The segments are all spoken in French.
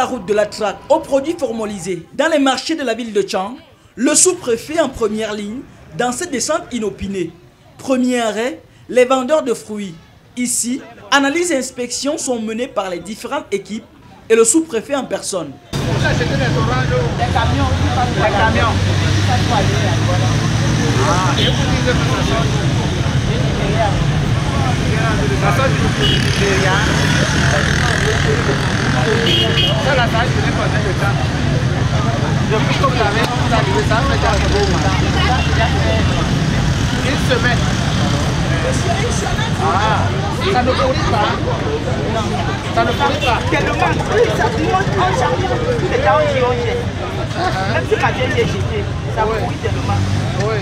route de la traque aux produits formalisés dans les marchés de la ville de Tchang, le sous-préfet en première ligne dans cette descente inopinée. Premier arrêt, les vendeurs de fruits. Ici, analyse et inspection sont menées par les différentes équipes et le sous-préfet en personne. Depuis que vous avez arrivé, ça fait déjà une semaine. Ah, ça ne pourrit pas. Ça ne pourrit pas. Tellement, ça monte en jardin. Les gens qui ont jeté. Même si quand j'ai jeté, ça pourrit tellement. Oui.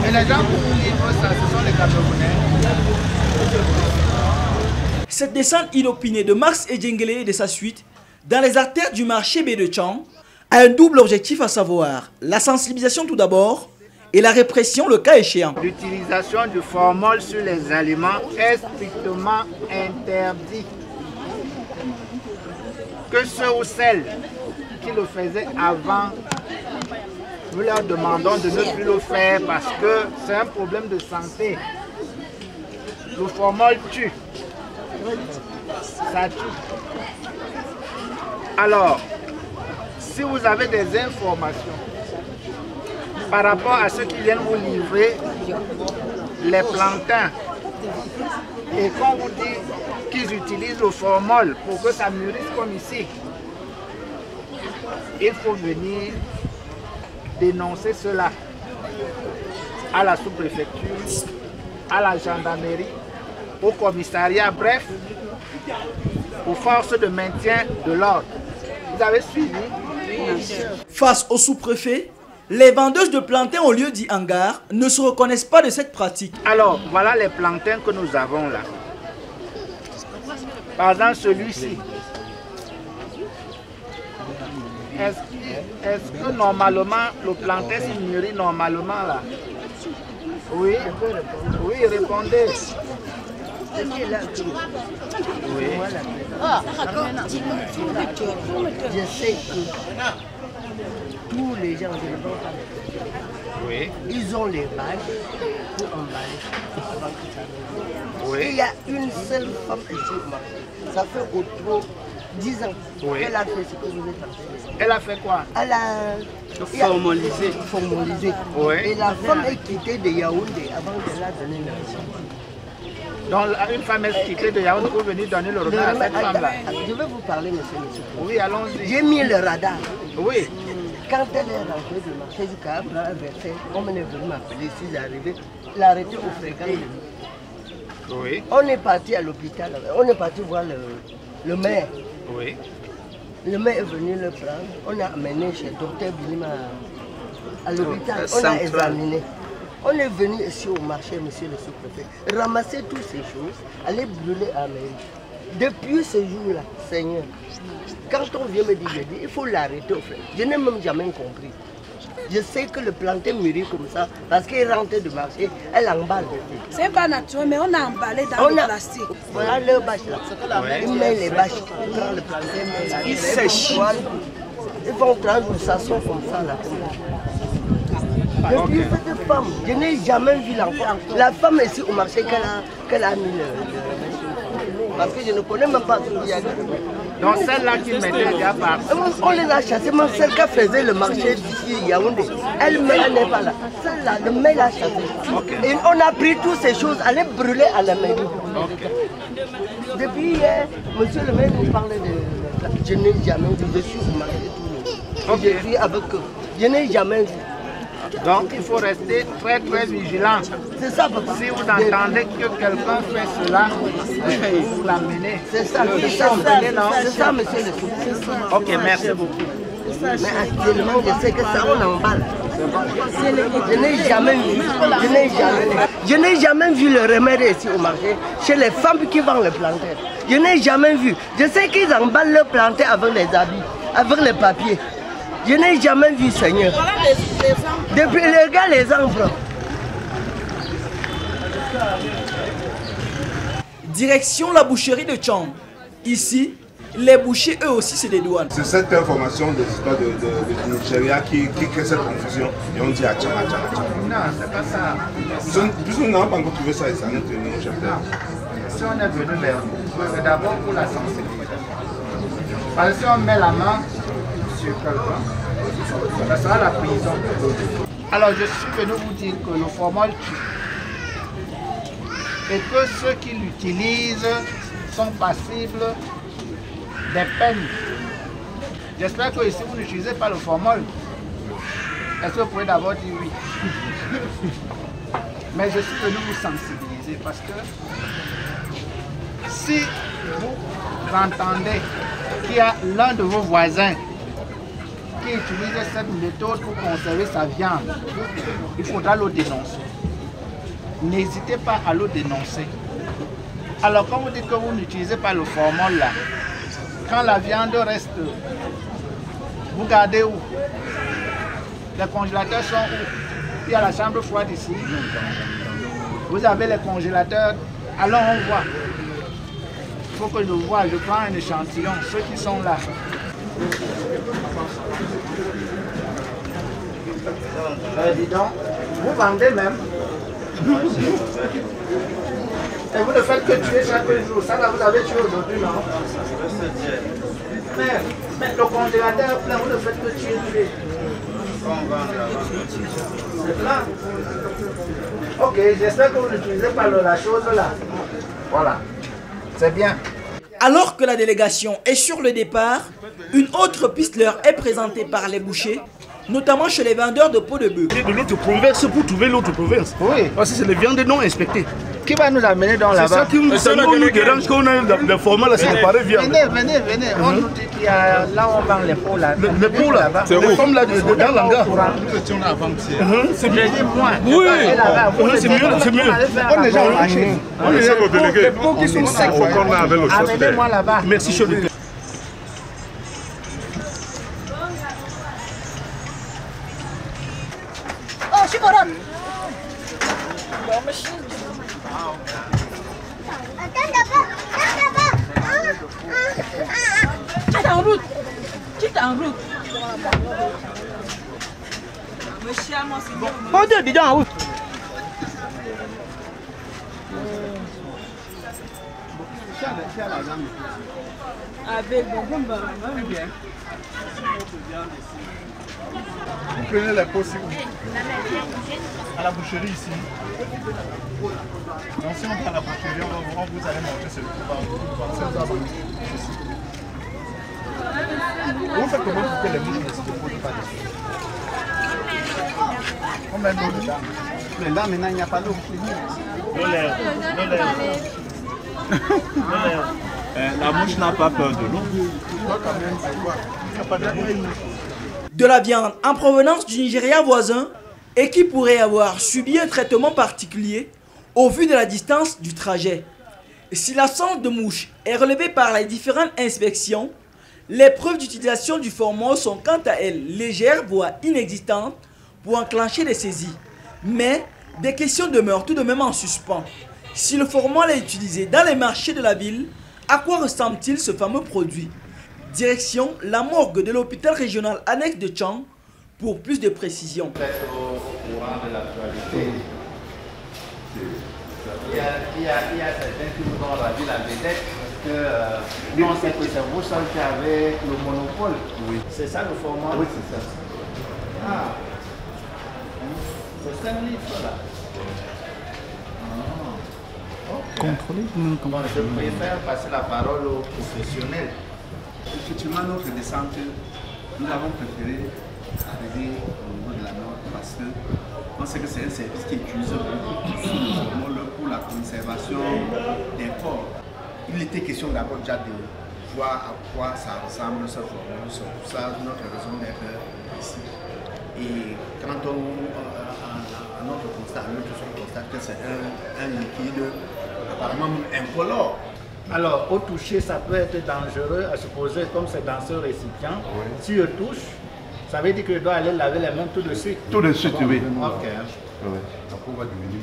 Et les gens pour vous livrent ça, ce sont les Camerounais. Cette descente inopinée de Max Edjengele et de sa suite dans les artères du marché B de Tchang a un double objectif, à savoir la sensibilisation tout d'abord et la répression le cas échéant. L'utilisation du formol sur les aliments est strictement interdit. Que ceux ou celles qui le faisaient avant, nous leur demandons de ne plus le faire parce que c'est un problème de santé. Le formol tue. Ça tue. Alors, si vous avez des informations par rapport à ceux qui viennent vous livrer les plantains et qu'on vous dit qu'ils utilisent le formol pour que ça mûrisse comme ici, il faut venir dénoncer cela à la sous-préfecture, à la gendarmerie, au commissariat, bref, aux forces de maintien de l'ordre. Vous avez suivi? Face au sous-préfet, les vendeuses de plantains au lieu dit hangar ne se reconnaissent pas de cette pratique. Alors, voilà les plantains que nous avons là. Par exemple, celui-ci. Est-ce que normalement, le plantain s'il mûrit normalement là? Oui, oui, répondez. Oui. Je sais que tous les gens de Oui. ils ont les balles pour emballer avant que ça arrive. Oui. Il y a une seule femme ici au marché. Ça fait au trop 10 ans qu'elle a fait ce que vous êtes en train de faire. Elle a fait quoi? Elle a formalisé. Oui. Et la femme est quittée de Yaoundé avant de la donner l'argent. Donc une femme est quittée de Yaoundé pour venir donner le regard à cette femme-là. Je vais vous parler, monsieur. Oui, allons-y. J'ai mis le radar. Oui. Quand elle est rentrée du marché du Cabra, on est venu m'appeler, si j'arrivais, l'arrêter au fréquent. Oui. On est parti à l'hôpital, on est parti voir le maire. Oui. Le maire est venu le prendre, on a amené chez le docteur Bilima à l'hôpital, on a examiné. On est venu ici au marché, monsieur le sous-préfet, ramasser toutes ces choses, aller brûler à la mairie. Depuis ce jour-là, Seigneur, quand on vient me dire, il faut l'arrêter au fait. Je n'ai même jamais compris. Je sais que le plantain mûrit comme ça, parce qu'il rentre du marché, elle emballe. C'est pas naturel, mais on a emballé dans le plastique. Voilà leur bâche là. Ils mettent les bâches, ils prennent le plantain, ils sèchent. Ils vont prendre une façon comme ça là. Depuis cette femme, je n'ai jamais vu l'enfant. La femme ici au marché qu'elle a mis le parce que je ne connais même pas ce qu'il y a. Donc celle-là qui mettait déjà par... On les a chassées, même celle qui faisait le marché d'ici Yaoundé. Elle n'est pas là. Celle-là, le maire l'a chassée. Et on a pris toutes ces choses, elle est brûlée à la mairie. Depuis hier, monsieur le maire nous parlait de... Je n'ai jamais vu, je suis au marché tout le monde. Je suis avec eux. Je n'ai jamais vu. Donc il faut rester très très vigilant. C'est ça, papa. Si vous entendez que quelqu'un fait cela, vous l'amenez. C'est ça, c'est ça, monsieur le sous-préfet. Ok, merci beaucoup. Mais actuellement, je sais que ça, on emballe. Je n'ai jamais vu. Je n'ai jamais vu le remède ici au marché, chez les femmes qui vendent le plantain. Je n'ai jamais vu. Je sais qu'ils emballent le plantain avec les habits, avec les papiers. Je n'ai jamais vu, Seigneur. Depuis les gars, les enfants. Direction la boucherie de Tchang. Ici, les bouchers eux aussi se dédouanent. C'est cette information des histoires du Nigeria qui crée cette confusion et on dit à Tchama. Non, c'est pas ça. Puisque nous n'avons pas encore trouvé ça et ça n'est que nous, chef d'État. Si on est venu vers vous, c'est d'abord pour la sensibilisation. Parce que si on met la main sur quelqu'un, ça sera la prison. Alors je suis venu vous dire que le formol tue et que ceux qui l'utilisent sont passibles des peines. J'espère que si vous n'utilisez pas le formol, est-ce que vous pouvez d'abord dire oui? Mais je suis venu vous sensibiliser parce que si vous entendez qu'il y a l'un de vos voisins qui utilise cette méthode pour conserver sa viande, il faudra le dénoncer. N'hésitez pas à le dénoncer. Alors quand vous dites que vous n'utilisez pas le formol là, quand la viande reste, vous gardez où? Les congélateurs sont où? Il y a la chambre froide ici. Vous avez les congélateurs. Alors on voit. Il faut que je vois, je prends un échantillon, ceux qui sont là. Dis donc, vous vendez même. Et vous ne faites que tuer chaque jour. Ça là, vous avez tué aujourd'hui, non? Mais le congélateur est plein, vous ne faites que tuer. C'est plein. Ok, j'espère que vous n'utilisez pas la chose là. Voilà. C'est bien. Alors que la délégation est sur le départ, une autre piste leur est présentée par les bouchers, notamment chez les vendeurs de peau de bœuf. De l'autre province pour trouver l'autre province. Oui. Parce que c'est les viandes non inspectées. Qui va nous amener dans là-bas? C'est ça qui nous dérange qu'on a des formats là, c'est des pareilles viandes. Venez. On nous dit qu'il y a là où on vend les peaux là. Les peaux là, les femmes là dans l'hangar. C'est bien. Moi. Oui, c'est mieux. On est déjà au marché. Les peaux qui sont secs. Amenez-moi là-bas. Merci, chef. Oh, je suis correcte. Tu es en route. Oh, tu es déjà en route. Avec bon bien. Vous prenez la peau à la boucherie ici. Donc si on prend la boucherie, vous allez manger ce coup. Vous faites comment pour que les mouches ne se reproduisent pas dessus? On met l'eau dedans. Mais là maintenant il n'y a pas d'eau. La mouche n'a pas peur de l'eau. De la viande en provenance du Nigeria voisin et qui pourrait avoir subi un traitement particulier au vu de la distance du trajet. Si l'absence de mouches est relevée par les différentes inspections, les preuves d'utilisation du formol sont quant à elles légères voire inexistantes pour enclencher des saisies. Mais des questions demeurent tout de même en suspens. Si le formol est utilisé dans les marchés de la ville, à quoi ressemble-t-il ce fameux produit? Direction la morgue de l'hôpital régional annexe de Tchang pour plus de précisions. Au courant de l'actualité, il y a certains qui nous ont ravi la vedette parce que nous on sait que c'est vous seul qui avez le monopole. Oui. C'est ça le format? Oui, c'est ça. Ah. C'est 5 litres là. Contrôler Bon, je préfère passer la parole aux professionnels. Effectivement, notre descente, nous avons préféré arriver au niveau de la Nord parce que on sait que c'est un service qui utilise beaucoup pour la conservation des corps. Il était question d'abord déjà de voir à quoi ça ressemble ce formule. C'est pour ça notre raison d'être ici. Et quand à notre constat, on constate que c'est un liquide apparemment incolore. Alors, au toucher, ça peut être dangereux, à supposer, comme c'est dans ce récipient. Oui. Si je touche, ça veut dire que je dois aller laver les mains tout de suite. Tout de suite, oui. Ok. Oui. Après, on va devenir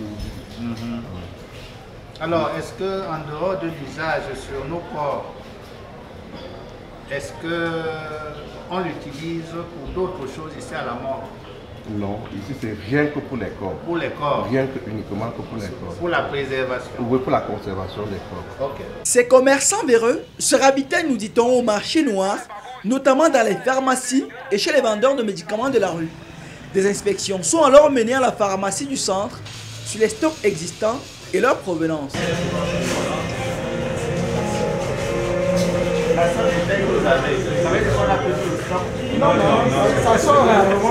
Alors, est-ce qu'en dehors de l'usage sur nos corps, est-ce qu'on l'utilise pour d'autres choses ici à la mort? Non, ici c'est rien que pour les corps. Pour les corps? Rien que uniquement que pour les corps. Pour la préservation? Oui, pour la conservation des corps. Ok. Ces commerçants véreux se ravitaillent, nous dit-on, au marché noir, notamment dans les pharmacies et chez les vendeurs de médicaments de la rue. Des inspections sont alors menées à la pharmacie du centre sur les stocks existants et leur provenance. La seule bouteille que vous avez, vous savez ce qu'on appelle le stock? Non, ça sort rarement.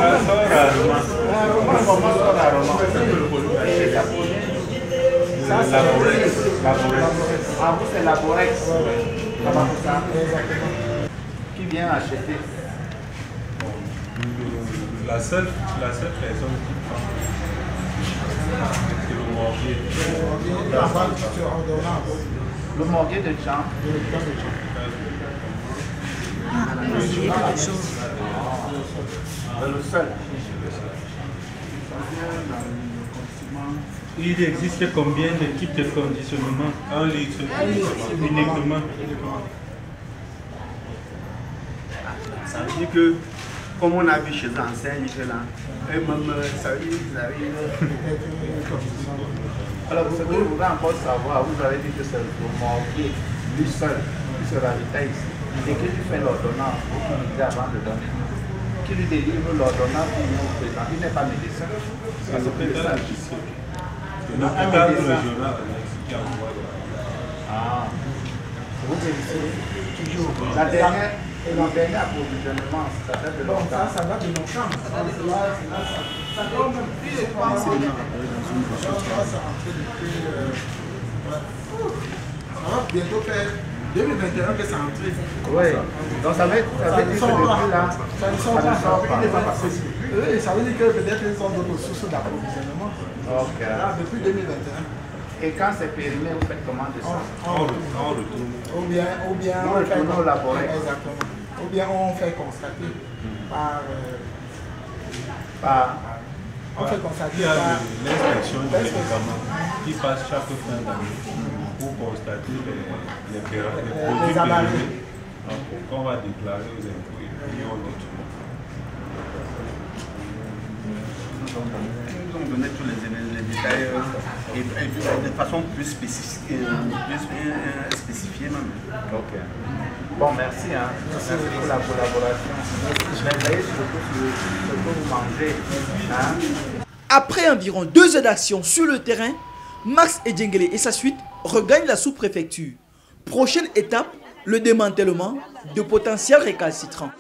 Ça, c'est la borex. Ah, vous, c'est la borex. Ça va pour ça? Qui vient acheter? La seule personne qui prend, c'est le morbier. Le morbier de Jean. Le seul. Il existe combien de types de conditionnement? 1 litre uniquement. Ça veut dire que, comme on a vu chez les enseignes, et même, ça veut dire qu'ils arrivent. Alors, ce que je voudrais encore savoir, vous avez dit que c'est le morbier, lui seul, qui se ravitaille ici, et qui lui fait l'ordonnance pour qu'il lui dit avant de donner. Qui lui délivre l'ordonnance pour nous présenter. Il n'est pas médecin. Ça s'appelle un officier. L'hôpital régional qui envoie. Ah. Vous vérifiez toujours. La dernière approvisionnement, ça date de longtemps. Ça date de longtemps. Ça doit même plus de 3 mois. Ça va bientôt faire 2021 que c'est entré. Oui. Donc ça veut dire que depuis là, ça ne sort pas. Il n'est pas passé. Oui, ça veut dire que peut-être ils ont d'autres sources d'approvisionnement. Ok. Là, depuis 2021. Et quand c'est périmé, vous faites comment de ça? On retourne. Ou bien on retourne au laboratoire. Exactement. Ou bien on fait constater par... on fait constater Il y a par... l'inspection du médicament qui passe chaque fin d'année pour constater les produits périmés qu'on va déclarer aux impôts et aux autres. Nous avons donné tous les détails et de façon plus spécifiée même. Ok. Bon, merci. Merci pour la collaboration. Je vais veiller surtout sur ce que vous mangez. Après environ 2 heures d'action sur le terrain, Max Edjengele et sa suite regagnent la sous-préfecture. Prochaine étape, le démantèlement de potentiels récalcitrants.